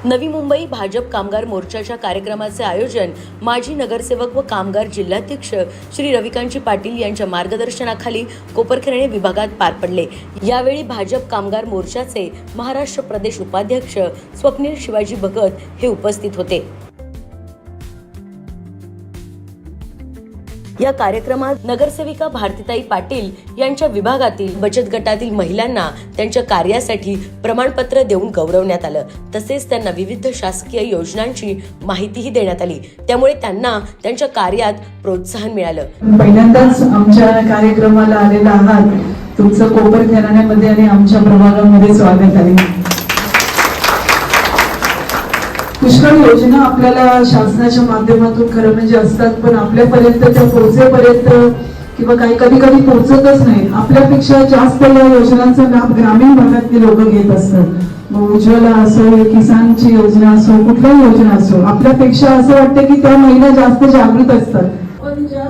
नवी मुंबई भाजप कामगार मोर्चाच्या कार्यक्रमाचे आयोजन माजी नगरसेवक व कामगार जिल्हाध्यक्ष श्री रविकांतजी पाटील यांच्या मार्गदर्शनाखाली कोपरखैरणे विभागात पार पडले। यावेळी भाजप कामगार मोर्चाचे महाराष्ट्र प्रदेश उपाध्यक्ष स्वप्नील शिवाजी भगत हे उपस्थित होते। या कार्यक्रमात नगरसेविका भारतीताई पाटील यांच्या विभागातील बचत गटातील महिलांना त्यांच्या कार्यासाठी प्रमाणपत्र देऊन गौरवण्यात आलं। तसेच त्यांना विविध शासकीय योजनांची माहितीही देण्यात आली, त्यामुळे त्यांना त्यांच्या कार्यात प्रोत्साहन मिळालं। पहिल्यांदाच आमच्या कार्यक्रमाला आलेला आहात, तुमचं कोपरखैरण्यामध्ये आणि आमच्या प्रभागामध्ये स्वागत आहे। पुष्कळ योजना आपल्याला शासनाच्या माध्यमातून खरं म्हणजे असतात, पण आपल्यापर्यंत त्या पोहोचेपर्यंत किंवा काही कधी पोहोचतच नाही। आपल्यापेक्षा जास्त या योजनांचा लाभ ग्रामीण भागातले लोक घेत असतात। मग उज्ज्वला असो, किसानची योजना असो, कुठल्याही योजना असो, आपल्यापेक्षा असं वाटतं की त्या महिला जास्त जागृत असतात। आपण ज्या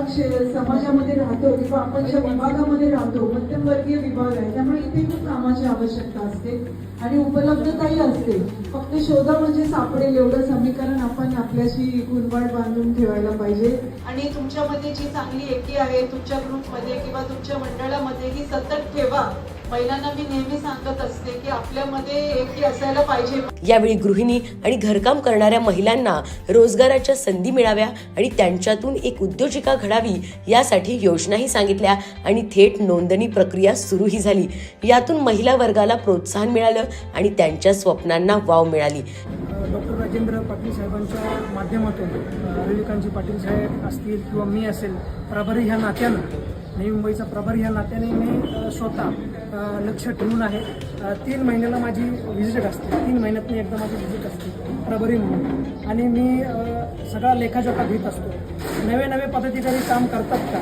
समाजामध्ये राहतो किंवा आपण ज्या विभागामध्ये राहतो, मध्यमवर्गीय विभाग आहे, त्यामुळे इथे खूप कामाची आवश्यकता असते आणि उपलब्धताही असते। फक्त शोधा म्हणजे सापडेल एवढं समीकरण आपण आपल्याशी गुणवाढ बांधून ठेवायला पाहिजे। आणि तुमच्यामध्ये जी चांगली एकी आहे तुमच्या ग्रुपमध्ये किंवा तुमच्या मंडळामध्ये ही सतत ठेवा। महिलांना मी नेहमी सांगत असते की आपल्यामध्ये एकी असायला पाहिजे। यावेळी गृहिणी आणि घरकाम करणाऱ्या महिलांना रोजगाराच्या संधी मिळाव्या आणि त्यांच्यातून एक उद्योजिका घडावी यासाठी योजनाही सांगितल्या आणि थेट नोंदणी प्रक्रिया सुरूही झाली। यातून महिला वर्गाला प्रोत्साहन मिळालं आणि त्यांच्या स्वप्नांना वाव मिळाली। डॉक्टर राजेंद्र पाटील साहेबांच्या माध्यमातून रविकांतजी पाटील साहेब असतील किंवा मी असेल, प्रभारी ह्या नात्यानं, नवी मुंबईचा प्रभारी ह्या नात्याने मी स्वतः लक्ष ठेवून आहे। 3 महिन्याला माझी व्हिजिट असते, 3 महिन्यातून एकदा माझी व्हिजिट असते प्रभारी म्हणून, आणि मी सगळा लेखाजोखा घेत असतो। नवे पदाधिकारी काम करतात का,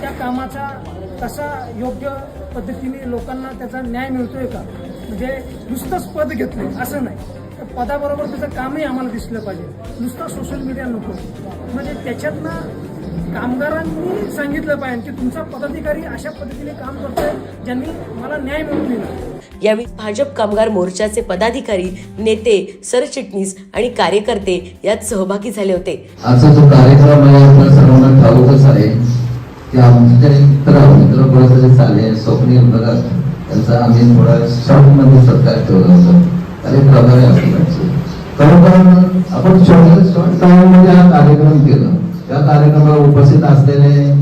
त्या कामाचा कसा योग्य पद्धतीने लोकांना त्याचा न्याय मिळतोय का, म्हणजे नुसतंच पद घेतलं असं नाही, पदाबरोबर त्याचं कामही आम्हाला दिसलं पाहिजे। नुसतं सोशल मीडिया नको, म्हणजे त्याच्यातनं कामगारांनी सांगितलं पाहिजे की तुमचा पदाधिकारी अशा पद्धतीने काम करतोय ज्यांनी मला न्याय मिळवून दिला। यावेळी भाजप कामगार मोर्चाचे पदाधिकारी, नेते, सरचिटणीस आणि कार्यकर्ते यात सहभागी झाले होते। आजचा जो कार्यक्रम आहे आपल्या सर्वांना ठाऊकच आहे की आमच्या मित्र परिषदेत आले स्वप्नील भगत यांचा आम्ही थोडा शॉर्ट मध्ये सत्कार ठेवला होता आणि प्रभारी असल्याचे खरोखर आपण शॉर्ट टाइम मध्ये हा कार्यक्रम केला। या कार्यक्रमाला उपस्थित असलेले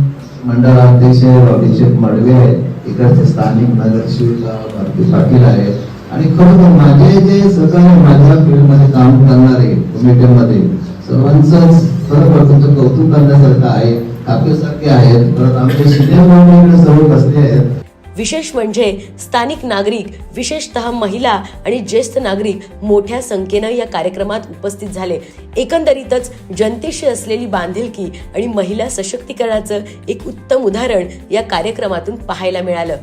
मंडळाध्यक्ष अभिषेक मडवे, इकडचे स्थानिक नगरसेविका भारती पाटील आहेत आणि खरोखर माझे जे सहकारी माझ्या फील्डमध्ये काम करणारे कमिटीमध्ये सर्वांचंच खरोखर तुमचं कौतुक करण्यासारखं आहे। आपल्यासारखे आहेत, परत आमचे सिनियर मंडळी सर्व बसले आहेत। विशेष म्हणजे स्थानिक नागरिक, विशेषतः महिला आणि ज्येष्ठ नागरिक मोठ्या संख्येनं या कार्यक्रमात उपस्थित झाले। एकंदरीतच जनतेशी असलेली बांधिलकी आणि महिला सशक्तीकरणाचं एक उत्तम उदाहरण या कार्यक्रमातून पाहायला मिळालं।